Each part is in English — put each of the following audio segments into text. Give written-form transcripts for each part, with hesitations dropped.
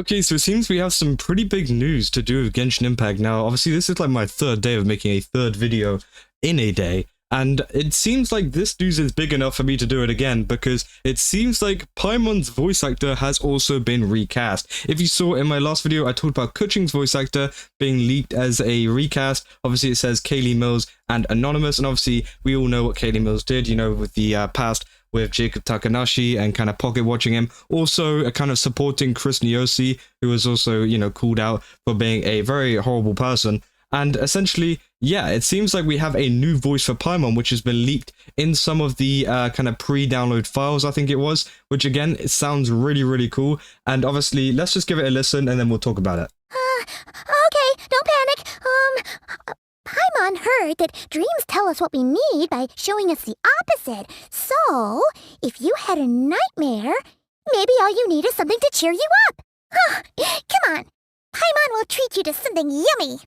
Okay, so it seems we have some pretty big news to do with Genshin Impact now. Obviously, this is like my third day of making a third video in a day, and it seems like this news is big enough for me to do it again because it seems like Paimon's voice actor has also been recast. If you saw in my last video, I talked about Keqing's voice actor being leaked as a recast. Obviously, it says Kayli Mills and Anonymous, and obviously, we all know what Kayli Mills did, you know, with the past with Jacob Takanashi and kind of pocket watching him. Also, kind of supporting Chris Nyosi, who was also, you know, called out for being a very horrible person. And essentially, yeah, it seems like we have a new voice for Paimon, which has been leaked in some of the kind of pre-download files, I think it was, which again, it sounds really, really cool. And obviously, let's just give it a listen and then we'll talk about it. Okay, don't panic. Paimon heard that dreams tell us what we need by showing us the opposite. So, if you had a nightmare, maybe all you need is something to cheer you up. Come on, Paimon will treat you to something yummy.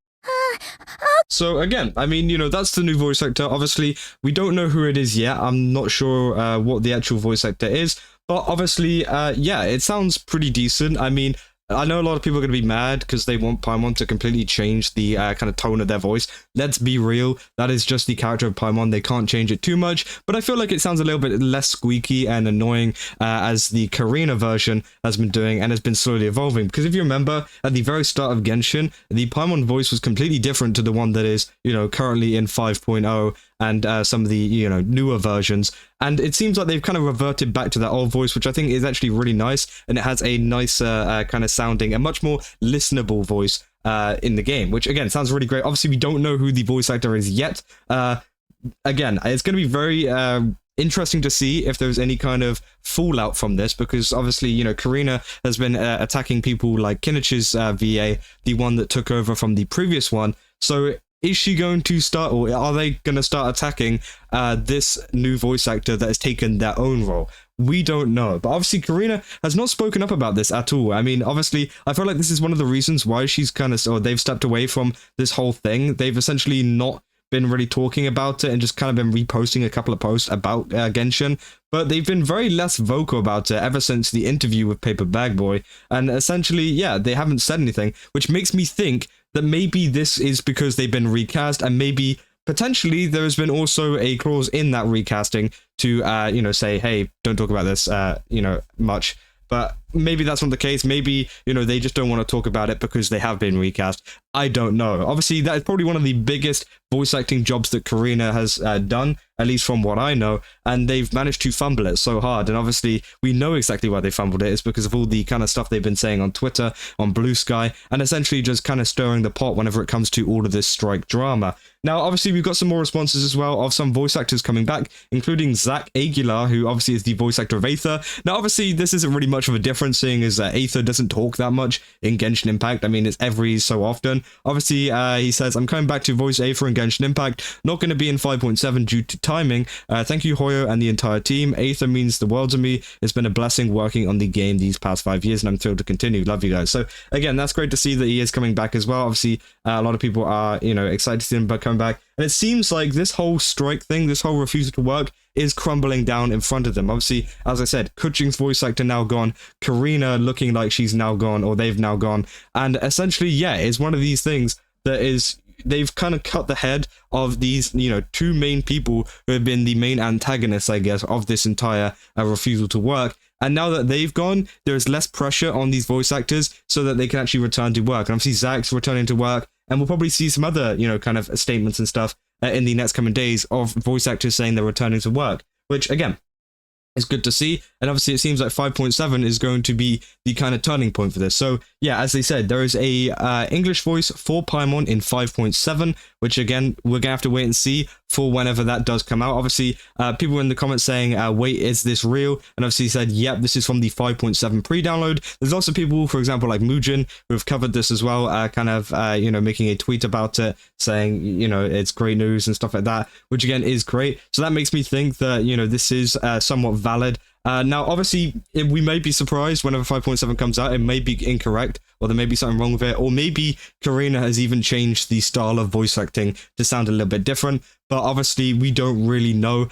So again, I mean, you know, that's the new voice actor. Obviously, we don't know who it is yet. I'm not sure what the actual voice actor is, but obviously, yeah, it sounds pretty decent. I mean, I know a lot of people are going to be mad because they want Paimon to completely change the kind of tone of their voice. Let's be real, that is just the character of Paimon. They can't change it too much, but I feel like it sounds a little bit less squeaky and annoying as the Corina version has been doing and has been slowly evolving. Because if you remember, at the very start of Genshin, the Paimon voice was completely different to the one that is, you know, currently in 5.0 and some of the, you know, newer versions. And it seems like they've kind of reverted back to that old voice, which I think is actually really nice. And it has a nicer kind of sounding, a much more listenable voice in the game, which again sounds really great. Obviously, we don't know who the voice actor is yet. Again, it's going to be very interesting to see if there's any kind of fallout from this, because obviously, you know, Corina has been attacking people like Kinnich's VA, the one that took over from the previous one. So is she going to start, or are they going to start attacking this new voice actor that has taken their own role? We don't know. But obviously, Corina has not spoken up about this at all. I mean, obviously, I feel like this is one of the reasons why she's kind of, or they've stepped away from this whole thing. They've essentially not been really talking about it and just kind of been reposting a couple of posts about Genshin, but they've been very less vocal about it ever since the interview with Paper Bag Boy, and essentially, yeah, they haven't said anything, which makes me think that maybe this is because they've been recast, and maybe potentially there has been also a clause in that recasting to, you know, say, hey, don't talk about this, you know, much. But maybe that's not the case. Maybe, you know, they just don't want to talk about it because they have been recast. I don't know. Obviously, that is probably one of the biggest voice acting jobs that Corina has done, at least from what I know, and they've managed to fumble it so hard. And obviously, we know exactly why they fumbled it. It's because of all the kind of stuff they've been saying on Twitter, on Blue Sky, and essentially just kind of stirring the pot whenever it comes to all of this strike drama. Now, obviously, we've got some more responses as well of some voice actors coming back, including Zach Aguilar, who obviously is the voice actor of Aether. Now, obviously, this isn't really much of a difference, seeing as Aether doesn't talk that much in Genshin Impact. I mean, it's every so often. Obviously, he says, I'm coming back to voice Aether in Genshin Impact, not going to be in 5.7 due to timing. Thank you, Hoyo, and the entire team. Aether means the world to me. It's been a blessing working on the game these past 5 years, and I'm thrilled to continue. Love you guys. So, again, that's great to see that he is coming back as well. Obviously, a lot of people are, you know, excited to see him coming back. And it seems like this whole strike thing, this whole refusal to work, is crumbling down in front of them. Obviously, as I said, Keqing's voice actor now gone, Corina looking like she's now gone, or they've now gone. And essentially, yeah, it's one of these things that is, they've kind of cut the head of these, you know, two main people who have been the main antagonists, I guess, of this entire refusal to work. And now that they've gone, there is less pressure on these voice actors so that they can actually return to work. And obviously, Zach's returning to work, and we'll probably see some other, you know, kind of statements and stuff in the next coming days of voice actors saying they're returning to work, which, again, is good to see. And obviously, it seems like 5.7 is going to be the kind of turning point for this. So, yeah, as they said, there is a English voice for Paimon in 5.7, which, again, we're going to have to wait and see for whenever that does come out. Obviously, people in the comments saying, wait, is this real? And obviously said, yep, this is from the 5.7 pre-download. There's also people, for example, like Mujin, who have covered this as well, kind of, you know, making a tweet about it, saying, you know, it's great news and stuff like that, which, again, is great. So that makes me think that, you know, this is somewhat valid. Now, obviously, we may be surprised whenever 5.7 comes out. It may be incorrect, or there may be something wrong with it, or maybe Corina has even changed the style of voice acting to sound a little bit different. But obviously, we don't really know,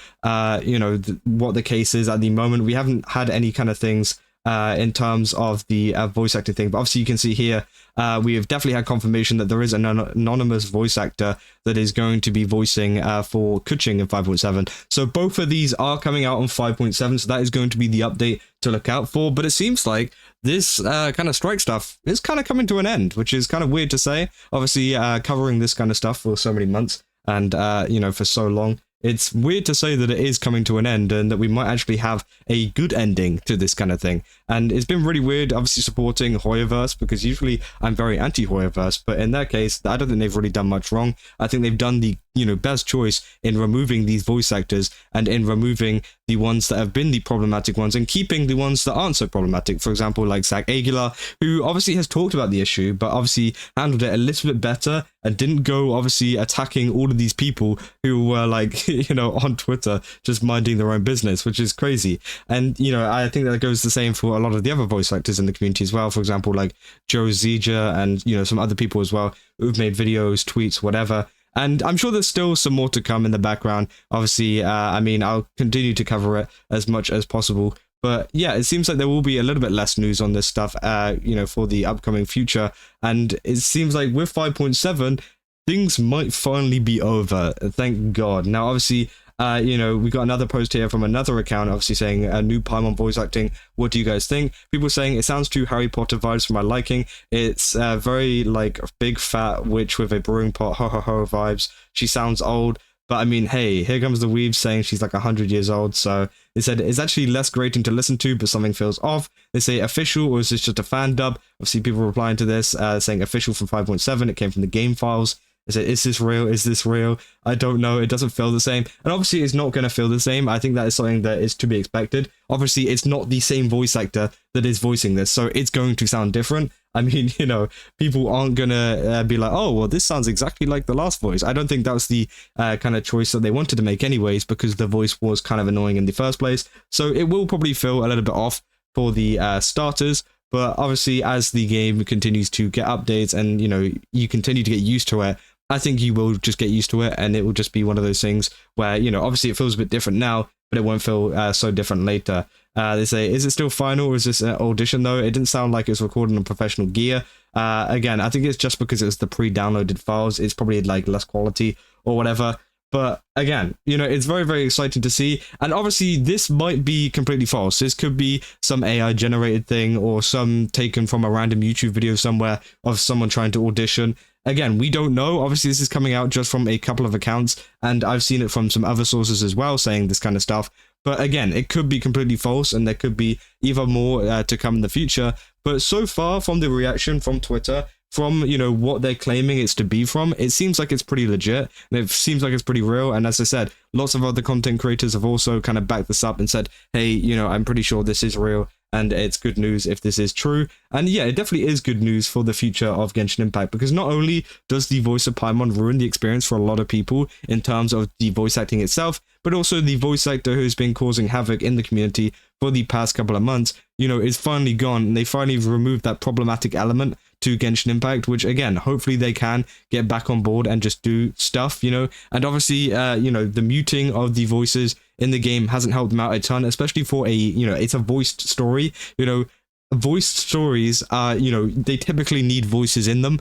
you know, what the case is at the moment. We haven't had any kind of things in terms of the voice acting thing. But obviously you can see here, we have definitely had confirmation that there is an anonymous voice actor that is going to be voicing for Keqing in 5.7. So both of these are coming out on 5.7, so that is going to be the update to look out for. But it seems like this kind of strike stuff is kind of coming to an end, which is kind of weird to say. Obviously, covering this kind of stuff for so many months and, for so long. It's weird to say that it is coming to an end and that we might actually have a good ending to this kind of thing. And it's been really weird, obviously, supporting Hoyoverse, because usually I'm very anti-Hoyoverse, but in their case, I don't think they've really done much wrong. I think they've done the, best choice in removing these voice actors and in removing the ones that have been the problematic ones and keeping the ones that aren't so problematic. For example, like SAG-AFTRA, who obviously has talked about the issue, but obviously handled it a little bit better and didn't go obviously attacking all of these people who were like, on Twitter, just minding their own business, which is crazy. And, I think that goes the same for a lot of the other voice actors in the community as well. For example, like Joe Zieger and, some other people as well who've made videos, tweets, whatever. And I'm sure there's still some more to come in the background. Obviously, I'll continue to cover it as much as possible. But yeah, it seems like there will be a little bit less news on this stuff, for the upcoming future. And it seems like with 5.7, things might finally be over. Thank God. Now, obviously, we got another post here from another account, obviously saying new Paimon voice acting. What do you guys think? People saying it sounds too Harry Potter vibes for my liking. It's very like big fat witch with a brewing pot, ho ho ho vibes. She sounds old. But hey, here comes the weeb saying she's like 100 years old. So they said it's actually less grating to listen to, but something feels off. They say official, or is this just a fan dub? Obviously, people replying to this saying official from 5.7. It came from the game files. They said, is this real? Is this real? I don't know. It doesn't feel the same. And obviously, it's not going to feel the same. I think that is something that is to be expected. Obviously, it's not the same voice actor that is voicing this, so it's going to sound different. People aren't going to be like, oh, well, this sounds exactly like the last voice. I don't think that was the kind of choice that they wanted to make anyways, because the voice was kind of annoying in the first place. So it will probably feel a little bit off for the starters. But obviously, as the game continues to get updates and, you continue to get used to it, I think you will just get used to it, and it will just be one of those things where, obviously it feels a bit different now, but it won't feel so different later. They say, is it still final, or is this an audition though? It didn't sound like it was recorded on professional gear. Again, I think it's just because it's the pre-downloaded files. It's probably like less quality or whatever. But again, it's very, very exciting to see. And obviously, this might be completely false. This could be some AI generated thing or some taken from a random YouTube video somewhere of someone trying to audition. Again, we don't know. Obviously, this is coming out just from a couple of accounts, and I've seen it from some other sources as well saying this kind of stuff. But again, it could be completely false, and there could be even more to come in the future. But so far, from the reaction from Twitter, from, what they're claiming it's to be from, it seems like it's pretty legit, and it seems like it's pretty real. And as I said, lots of other content creators have also kind of backed this up and said, hey, I'm pretty sure this is real, and it's good news if this is true. And yeah, it definitely is good news for the future of Genshin Impact, because not only does the voice of Paimon ruin the experience for a lot of people in terms of the voice acting itself, but also the voice actor who's been causing havoc in the community for the past couple of months, is finally gone, and they finally removed that problematic element to Genshin Impact, which again, hopefully they can get back on board and just do stuff, and obviously, the muting of the voices in the game hasn't helped them out a ton, especially for it's a voiced story. Voiced stories are, they typically need voices in them,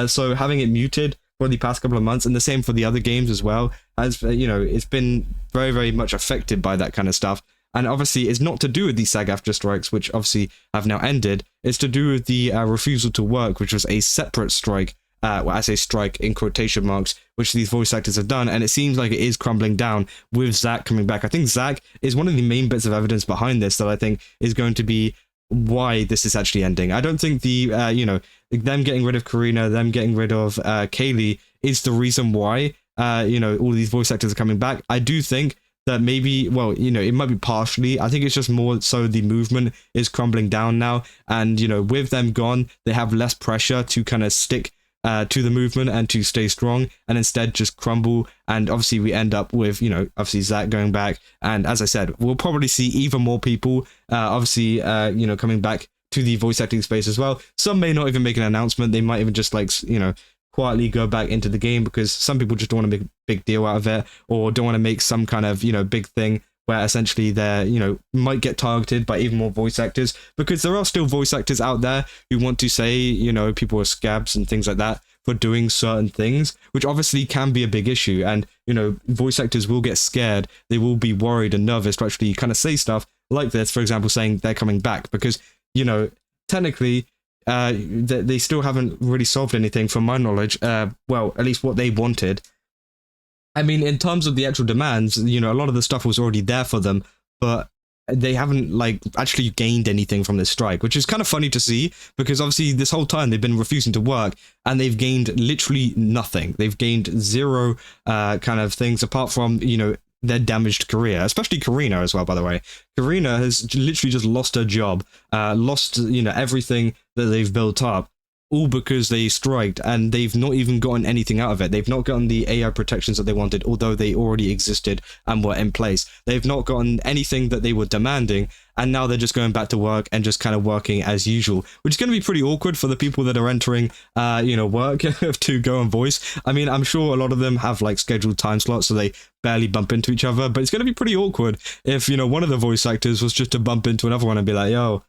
so having it muted for the past couple of months, and the same for the other games as well, as it's been very, very much affected by that kind of stuff. And obviously, it's not to do with the SAG-AFTRA strikes, which obviously have now ended. It's to do with the refusal to work, which was a separate strike. I say strike in quotation marks, which these voice actors have done, and it seems like it is crumbling down with Zach coming back. I think Zach is one of the main bits of evidence behind this that I think is going to be why this is actually ending. I don't think the, them getting rid of Corina, them getting rid of Kayli is the reason why, all these voice actors are coming back. I do think that maybe, well, it might be partially. I think it's just more so the movement is crumbling down now, and, with them gone, they have less pressure to kind of stick to the movement and to stay strong, and instead just crumble. And obviously we end up with, obviously Zach going back, and as I said, we'll probably see even more people obviously coming back to the voice acting space as well. Some may not even make an announcement. They might even just quietly go back into the game, because some people just don't want to make a big deal out of it, or don't want to make some kind of big thing where essentially they're, you know, might get targeted by even more voice actors, because there are still voice actors out there who want to say, you know, people are scabs and things like that for doing certain things, which obviously can be a big issue. And, you know, voice actors will get scared. They will be worried and nervous to actually kind of say stuff like this, for example, saying they're coming back, because, you know, technically, they still haven't really solved anything from my knowledge. Well, at least what they wanted. I mean, in terms of the actual demands, you know, a lot of the stuff was already there for them, but they haven't, like, actually gained anything from this strike, which is kind of funny to see, because obviously this whole time they've been refusing to work, and they've gained literally nothing. They've gained zero kind of things, apart from, you know, their damaged career, especially Corina as well, by the way. Corina has literally just lost her job, lost, you know, everything that they've built up, all because they striked, and they've not even gotten anything out of it. They've not gotten the AI protections that they wanted, although they already existed and were in place. They've not gotten anything that they were demanding, and now they're just going back to work and just kind of working as usual, which is going to be pretty awkward for the people that are entering, you know, work to go on voice. I mean, I'm sure a lot of them have, like, scheduled time slots, so they barely bump into each other, but it's going to be pretty awkward if, you know, one of the voice actors was just to bump into another one and be like, yo,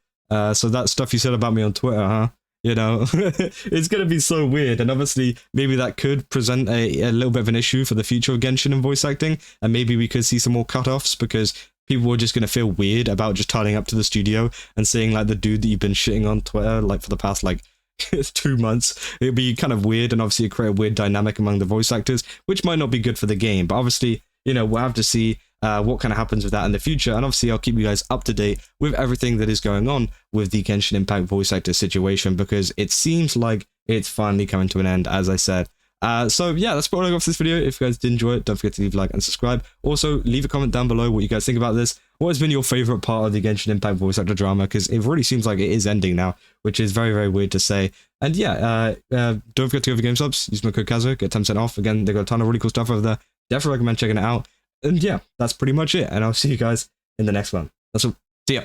so that stuff you said about me on Twitter, huh? You know, it's going to be so weird. And obviously, maybe that could present a little bit of an issue for the future of Genshin and voice acting. And maybe we could see some more cutoffs, because people are just going to feel weird about just turning up to the studio and seeing, like, the dude that you've been shitting on Twitter, like, for the past, like, 2 months. It'd be kind of weird, and obviously create a weird dynamic among the voice actors, which might not be good for the game. But obviously, you know, we'll have to see what kind of happens with that in the future, and obviously I'll keep you guys up to date with everything that is going on with the Genshin Impact voice actor situation, because it seems like it's finally coming to an end, as I said. So yeah, that's what I got for this video. If you guys did enjoy it, don't forget to leave a like and subscribe. Also, leave a comment down below what you guys think about this. What has been your favorite part of the Genshin Impact voice actor drama? Because it really seems like it is ending now, which is very, very weird to say. And yeah, don't forget to go for game subs. Use my code Kazo, get 10% off. Again, they got a ton of really cool stuff over there. Definitely recommend checking it out. And yeah, that's pretty much it. And I'll see you guys in the next one. That's all. See ya.